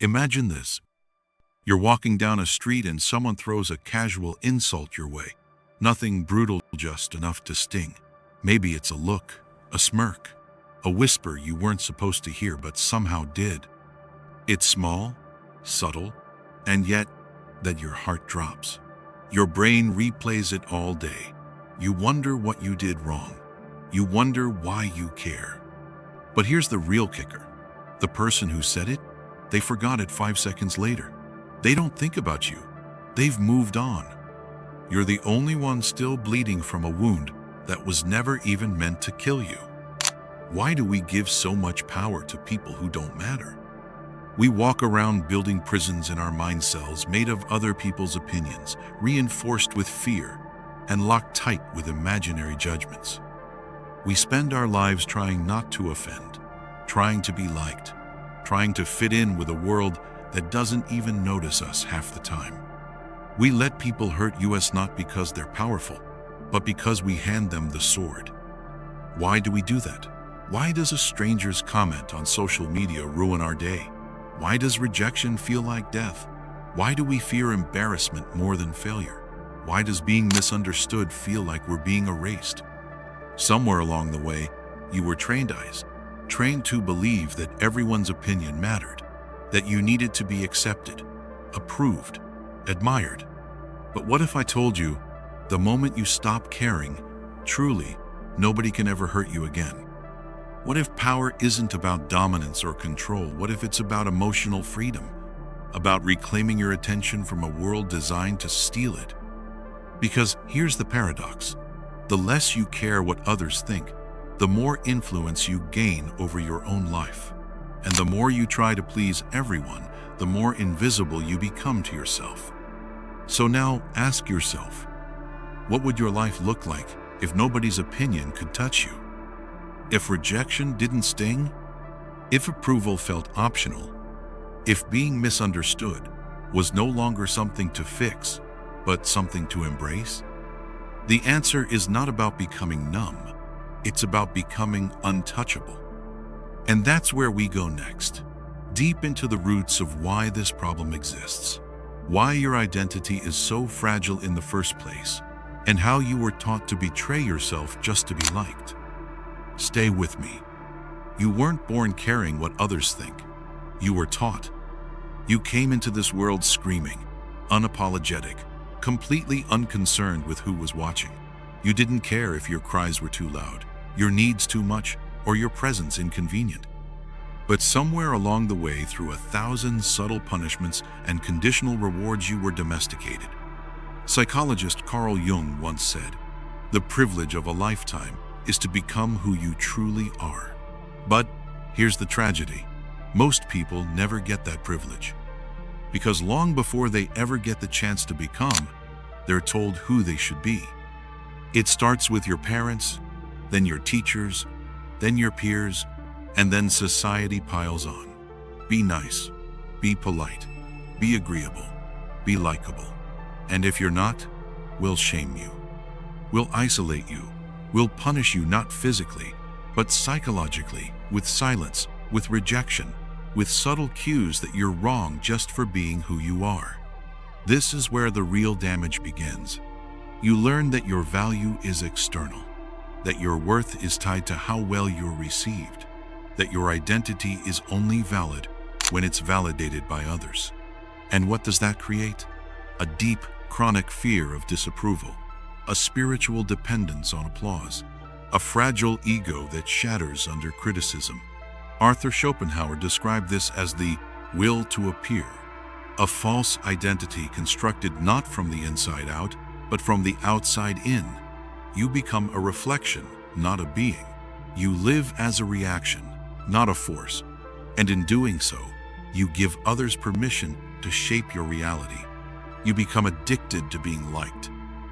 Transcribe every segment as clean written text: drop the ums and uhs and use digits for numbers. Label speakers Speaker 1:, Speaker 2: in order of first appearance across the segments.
Speaker 1: Imagine this. You're walking down a street and someone throws a casual insult your way. Nothing brutal, just enough to sting. Maybe it's a look, a smirk, a whisper you weren't supposed to hear but somehow did. It's small, subtle, and yet that your heart drops. Your brain replays it all day. You wonder what you did wrong. You wonder why you care. But here's the real kicker. The person who said it, they forgot it 5 seconds later. They don't think about you. They've moved on. You're the only one still bleeding from a wound that was never even meant to kill you. Why do we give so much power to people who don't matter? We walk around building prisons in our mind cells made of other people's opinions, reinforced with fear, and locked tight with imaginary judgments. We spend our lives trying not to offend, trying to be liked, trying to fit in with a world that doesn't even notice us half the time. We let people hurt us not because they're powerful, but because we hand them the sword. Why do we do that? Why does a stranger's comment on social media ruin our day? Why does rejection feel like death? Why do we fear embarrassment more than failure? Why does being misunderstood feel like we're being erased? Somewhere along the way, you were trained to believe that everyone's opinion mattered, that you needed to be accepted, approved, admired. But what if I told you, the moment you stop caring, truly, nobody can ever hurt you again? What if power isn't about dominance or control? What if it's about emotional freedom, about reclaiming your attention from a world designed to steal it? Because here's the paradox. The less you care what others think, the more influence you gain over your own life. And the more you try to please everyone, the more invisible you become to yourself. So now ask yourself, what would your life look like if nobody's opinion could touch you? If rejection didn't sting? If approval felt optional? If being misunderstood was no longer something to fix, but something to embrace? The answer is not about becoming numb. It's about becoming untouchable. And that's where we go next, deep into the roots of why this problem exists, why your identity is so fragile in the first place, and how you were taught to betray yourself just to be liked. Stay with me. You weren't born caring what others think. You were taught. You came into this world screaming, unapologetic, completely unconcerned with who was watching. You didn't care if your cries were too loud, your needs too much, or your presence inconvenient. But somewhere along the way, through 1,000 subtle punishments and conditional rewards, you were domesticated. Psychologist Carl Jung once said, "The privilege of a lifetime is to become who you truly are." But here's the tragedy. Most people never get that privilege. Because long before they ever get the chance to become, they're told who they should be. It starts with your parents, then your teachers, then your peers, and then society piles on. Be nice, be polite, be agreeable, be likable. And if you're not, we'll shame you. We'll isolate you. We'll punish you not physically, but psychologically, with silence, with rejection, with subtle cues that you're wrong just for being who you are. This is where the real damage begins. You learn that your value is external, that your worth is tied to how well you're received, that your identity is only valid when it's validated by others. And what does that create? A deep, chronic fear of disapproval, a spiritual dependence on applause, a fragile ego that shatters under criticism. Arthur Schopenhauer described this as the will to appear, a false identity constructed not from the inside out, but from the outside in. You become a reflection, not a being. You live as a reaction, not a force. And in doing so, you give others permission to shape your reality. You become addicted to being liked.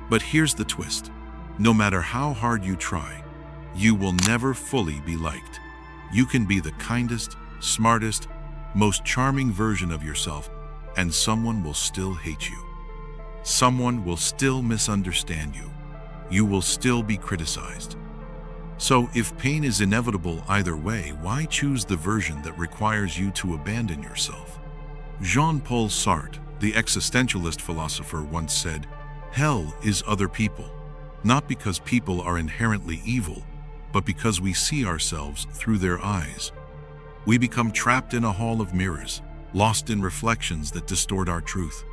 Speaker 1: But here's the twist. No matter how hard you try, you will never fully be liked. You can be the kindest, smartest, most charming version of yourself, and someone will still hate you. Someone will still misunderstand you. You will still be criticized. So if pain is inevitable either way, why choose the version that requires you to abandon yourself? Jean-Paul Sartre, the existentialist philosopher, once said, "Hell is other people, not because people are inherently evil, but because we see ourselves through their eyes." We become trapped in a hall of mirrors, lost in reflections that distort our truth.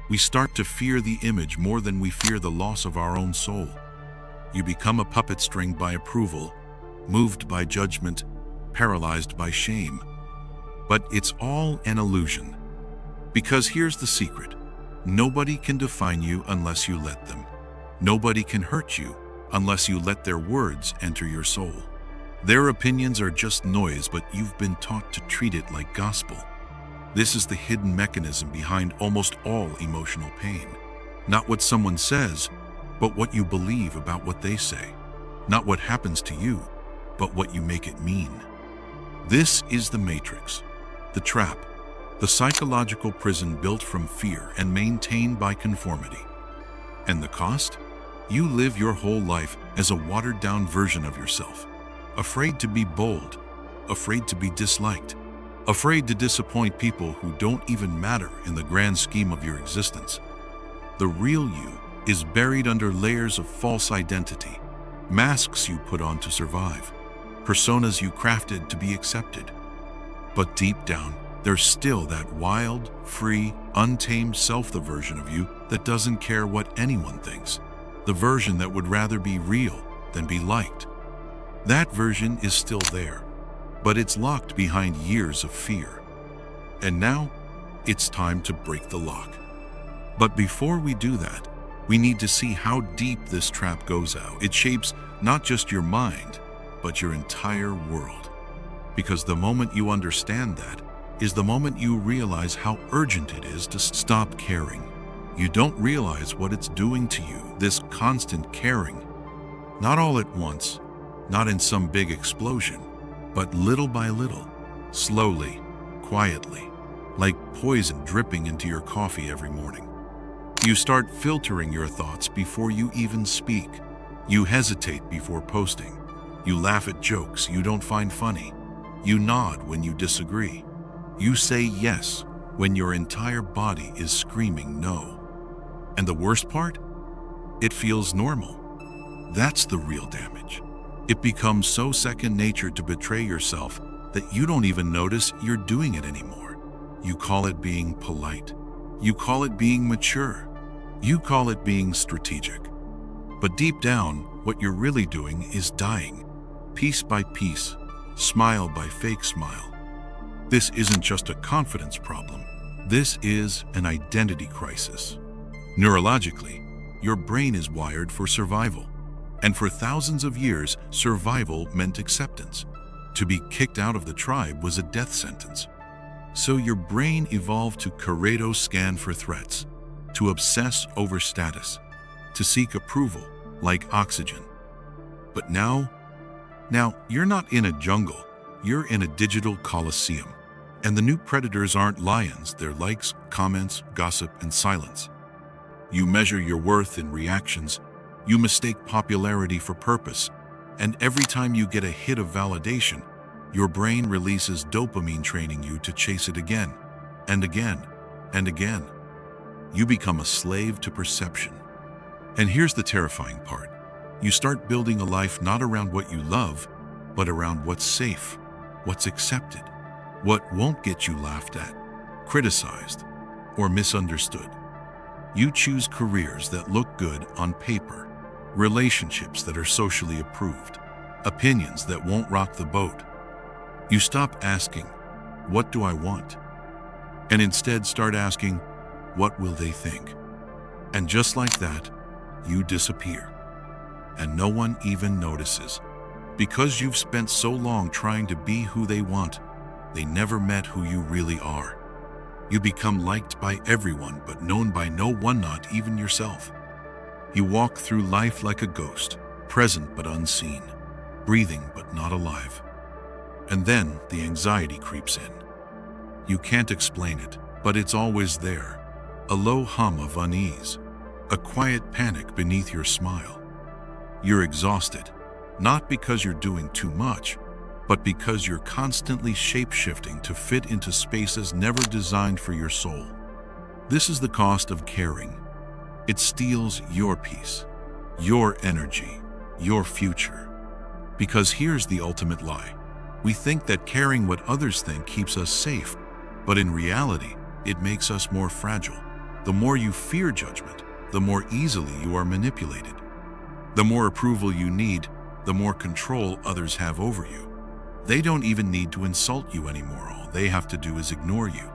Speaker 1: We start to fear the image more than we fear the loss of our own soul. You become a puppet string by approval, moved by judgment, paralyzed by shame. But it's all an illusion. Because here's the secret: nobody can define you unless you let them. Nobody can hurt you unless you let their words enter your soul. Their opinions are just noise, but you've been taught to treat it like gospel. This is the hidden mechanism behind almost all emotional pain. Not what someone says, but what you believe about what they say. Not what happens to you, but what you make it mean. This is the matrix, the trap, the psychological prison built from fear and maintained by conformity. And the cost? You live your whole life as a watered-down version of yourself, afraid to be bold, afraid to be disliked, afraid to disappoint people who don't even matter in the grand scheme of your existence. The real you is buried under layers of false identity, masks you put on to survive, personas you crafted to be accepted. But deep down, there's still that wild, free, untamed self, the version of you that doesn't care what anyone thinks, the version that would rather be real than be liked. That version is still there, but it's locked behind years of fear. And now, it's time to break the lock. But before we do that, we need to see how deep this trap goes out. It shapes not just your mind, but your entire world. Because the moment you understand that is the moment you realize how urgent it is to stop caring. You don't realize what it's doing to you, this constant caring. Not all at once, not in some big explosion, but little by little, slowly, quietly, like poison dripping into your coffee every morning. You start filtering your thoughts before you even speak. You hesitate before posting. You laugh at jokes you don't find funny. You nod when you disagree. You say yes when your entire body is screaming no. And the worst part? It feels normal. That's the real damage. It becomes so second nature to betray yourself that you don't even notice you're doing it anymore. You call it being polite. You call it being mature. You call it being strategic. But deep down, what you're really doing is dying, piece by piece, smile by fake smile. This isn't just a confidence problem. This is an identity crisis. Neurologically, your brain is wired for survival. And for thousands of years, survival meant acceptance. To be kicked out of the tribe was a death sentence. So your brain evolved to Pareto scan for threats, to obsess over status, to seek approval like oxygen. But now you're not in a jungle, you're in a digital coliseum. And the new predators aren't lions, they're likes, comments, gossip, and silence. You measure your worth in reactions. You mistake popularity for purpose, and every time you get a hit of validation, your brain releases dopamine, training you to chase it again, and again, and again. You become a slave to perception. And here's the terrifying part. You start building a life not around what you love, but around what's safe, what's accepted, what won't get you laughed at, criticized, or misunderstood. You choose careers that look good on paper, relationships that are socially approved, opinions that won't rock the boat. You stop asking, "What do I want?" and instead start asking, "What will they think?" And just like that, you disappear. And no one even notices. Because you've spent so long trying to be who they want, they never met who you really are. You become liked by everyone but known by no one, not even yourself. You walk through life like a ghost, present but unseen, breathing but not alive. And then the anxiety creeps in. You can't explain it, but it's always there. A low hum of unease, a quiet panic beneath your smile. You're exhausted, not because you're doing too much, but because you're constantly shape-shifting to fit into spaces never designed for your soul. This is the cost of caring. It steals your peace, your energy, your future. Because here's the ultimate lie. We think that caring what others think keeps us safe, but in reality, it makes us more fragile. The more you fear judgment, the more easily you are manipulated. The more approval you need, the more control others have over you. They don't even need to insult you anymore. All they have to do is ignore you.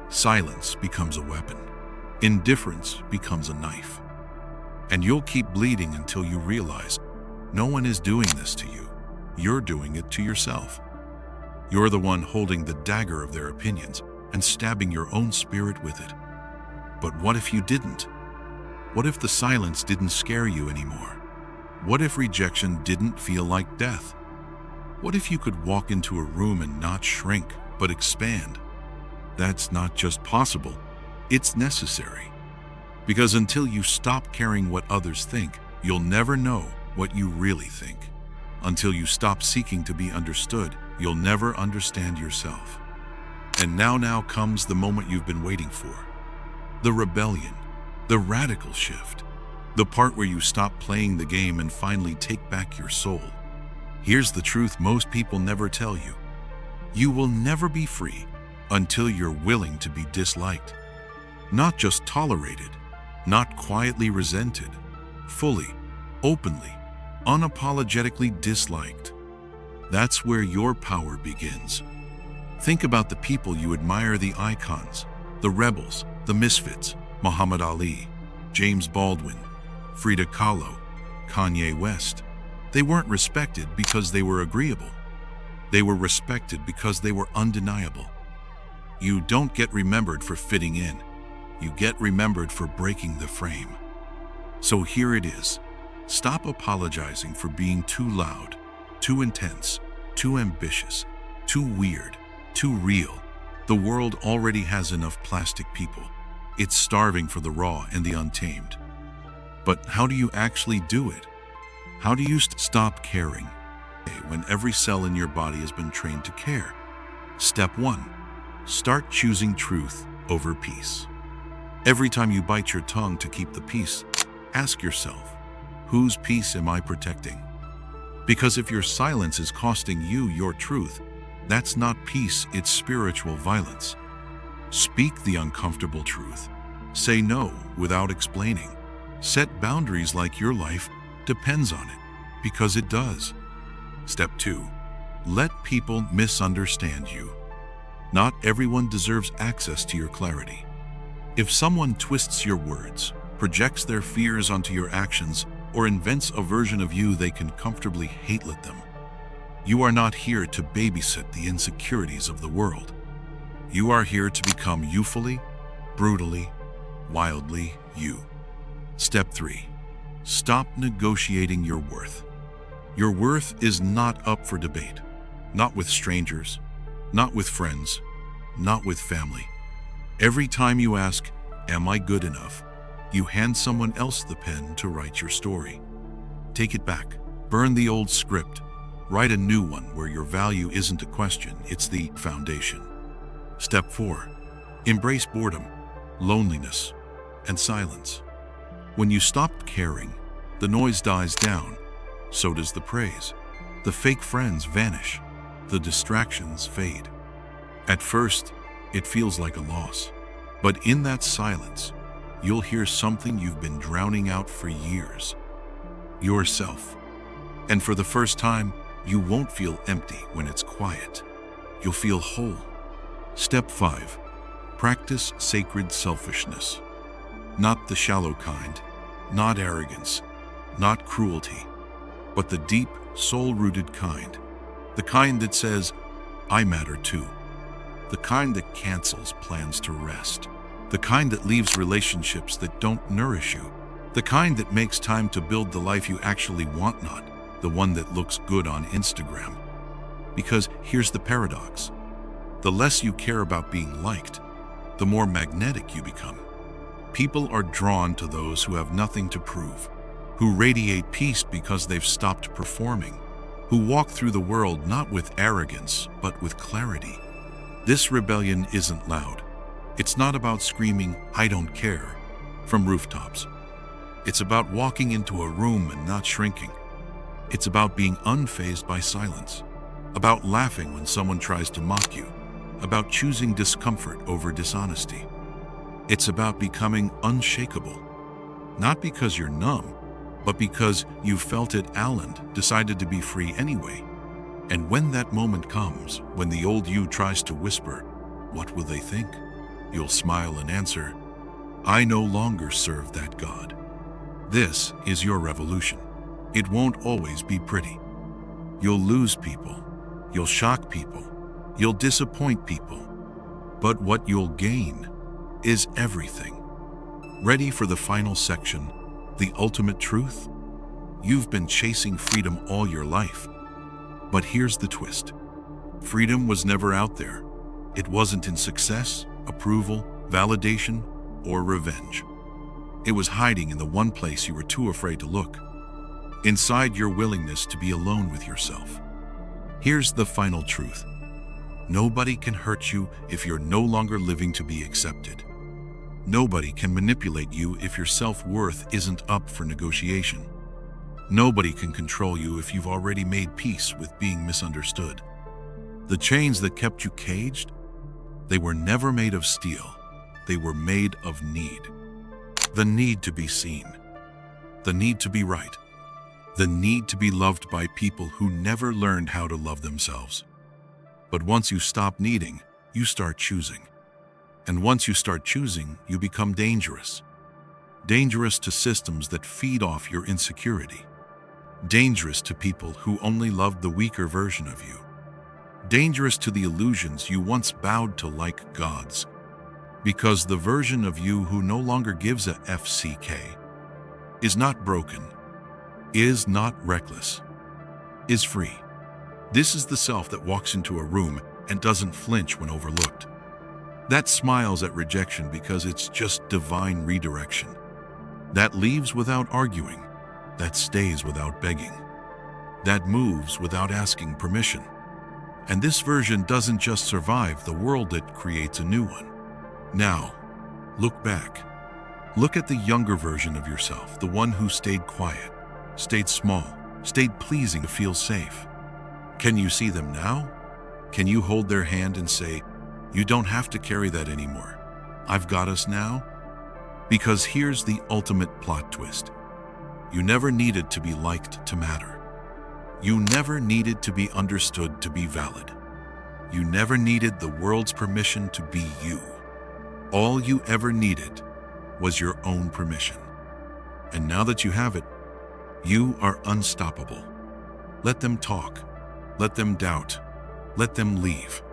Speaker 1: Silence becomes a weapon. Indifference becomes a knife. And you'll keep bleeding until you realize no one is doing this to you. You're doing it to yourself. You're the one holding the dagger of their opinions and stabbing your own spirit with it. But what if you didn't? What if the silence didn't scare you anymore? What if rejection didn't feel like death? What if you could walk into a room and not shrink, but expand? That's not just possible, it's necessary. Because until you stop caring what others think, you'll never know what you really think. Until you stop seeking to be understood, you'll never understand yourself. And now comes the moment you've been waiting for. The rebellion, the radical shift, the part where you stop playing the game and finally take back your soul. Here's the truth most people never tell you. You will never be free until you're willing to be disliked. Not just tolerated, not quietly resented, fully, openly, unapologetically disliked. That's where your power begins. Think about the people you admire, the icons, the rebels, the misfits, Muhammad Ali, James Baldwin, Frida Kahlo, Kanye West. They weren't respected because they were agreeable. They were respected because they were undeniable. You don't get remembered for fitting in. You get remembered for breaking the frame. So here it is. Stop apologizing for being too loud, too intense, too ambitious, too weird, too real. The world already has enough plastic people. It's starving for the raw and the untamed. But how do you actually do it? How do you stop caring when every cell in your body has been trained to care? Step 1. Start choosing truth over peace. Every time you bite your tongue to keep the peace, ask yourself, whose peace am I protecting? Because if your silence is costing you your truth, that's not peace, it's spiritual violence. Speak the uncomfortable truth. Say no without explaining. Set boundaries like your life depends on it, because it does. Step 2. Let people misunderstand you. Not everyone deserves access to your clarity. If someone twists your words, projects their fears onto your actions, or invents a version of you they can comfortably hate, let them. You are not here to babysit the insecurities of the world. You are here to become you fully, brutally, wildly you. Step 3. Stop negotiating your worth. Your worth is not up for debate. Not with strangers, not with friends, not with family. Every time you ask, "Am I good enough?" you hand someone else the pen to write your story. Take it back. Burn the old script. Write a new one where your value isn't a question, it's the foundation. Step 4. Embrace boredom, loneliness, and silence. When you stop caring, the noise dies down. So does the praise. The fake friends vanish. The distractions fade. At first, it feels like a loss. But in that silence, you'll hear something you've been drowning out for years. Yourself. And for the first time, you won't feel empty when it's quiet. You'll feel whole. Step 5. Practice sacred selfishness. Not the shallow kind, not arrogance, not cruelty, but the deep, soul-rooted kind. The kind that says, "I matter too." The kind that cancels plans to rest. The kind that leaves relationships that don't nourish you. The kind that makes time to build the life you actually want, not the one that looks good on Instagram. Because here's the paradox. The less you care about being liked, the more magnetic you become. People are drawn to those who have nothing to prove, who radiate peace because they've stopped performing, who walk through the world not with arrogance, but with clarity. This rebellion isn't loud. It's not about screaming, "I don't care," from rooftops. It's about walking into a room and not shrinking. It's about being unfazed by silence, about laughing when someone tries to mock you, about choosing discomfort over dishonesty. It's about becoming unshakable, not because you're numb, but because you felt it and decided to be free anyway. And when that moment comes, when the old you tries to whisper, "What will they think?" you'll smile and answer, "I no longer serve that God." This is your revolution. It won't always be pretty. You'll lose people. You'll shock people. You'll disappoint people. But what you'll gain is everything. Ready for the final section, the ultimate truth? You've been chasing freedom all your life. But here's the twist. Freedom was never out there. It wasn't in success, approval, validation, or revenge. It was hiding in the one place you were too afraid to look. Inside your willingness to be alone with yourself. Here's the final truth. Nobody can hurt you if you're no longer living to be accepted. Nobody can manipulate you if your self-worth isn't up for negotiation. Nobody can control you if you've already made peace with being misunderstood. The chains that kept you caged, they were never made of steel. They were made of need. The need to be seen. The need to be right. The need to be loved by people who never learned how to love themselves. But once you stop needing, you start choosing. And once you start choosing, you become dangerous. Dangerous to systems that feed off your insecurity. Dangerous to people who only loved the weaker version of you. Dangerous to the illusions you once bowed to like gods. Because the version of you who no longer gives a FCK is not broken, is not reckless, is free. This is the self that walks into a room and doesn't flinch when overlooked. That smiles at rejection because it's just divine redirection. That leaves without arguing. That stays without begging. That moves without asking permission. And this version doesn't just survive the world, it creates a new one. Now, look back. Look at the younger version of yourself, the one who stayed quiet, stayed small, stayed pleasing to feel safe. Can you see them now? Can you hold their hand and say, "You don't have to carry that anymore. I've got us now"? Because here's the ultimate plot twist. You never needed to be liked to matter. You never needed to be understood to be valid. You never needed the world's permission to be you. All you ever needed was your own permission. And now that you have it, you are unstoppable. Let them talk. Let them doubt. Let them leave.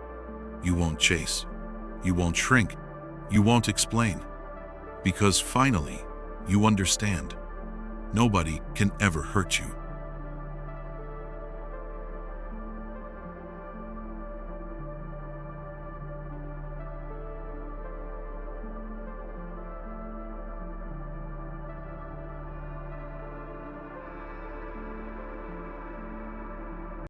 Speaker 1: You won't chase. You won't shrink. You won't explain. Because finally, you understand. Nobody can ever hurt you.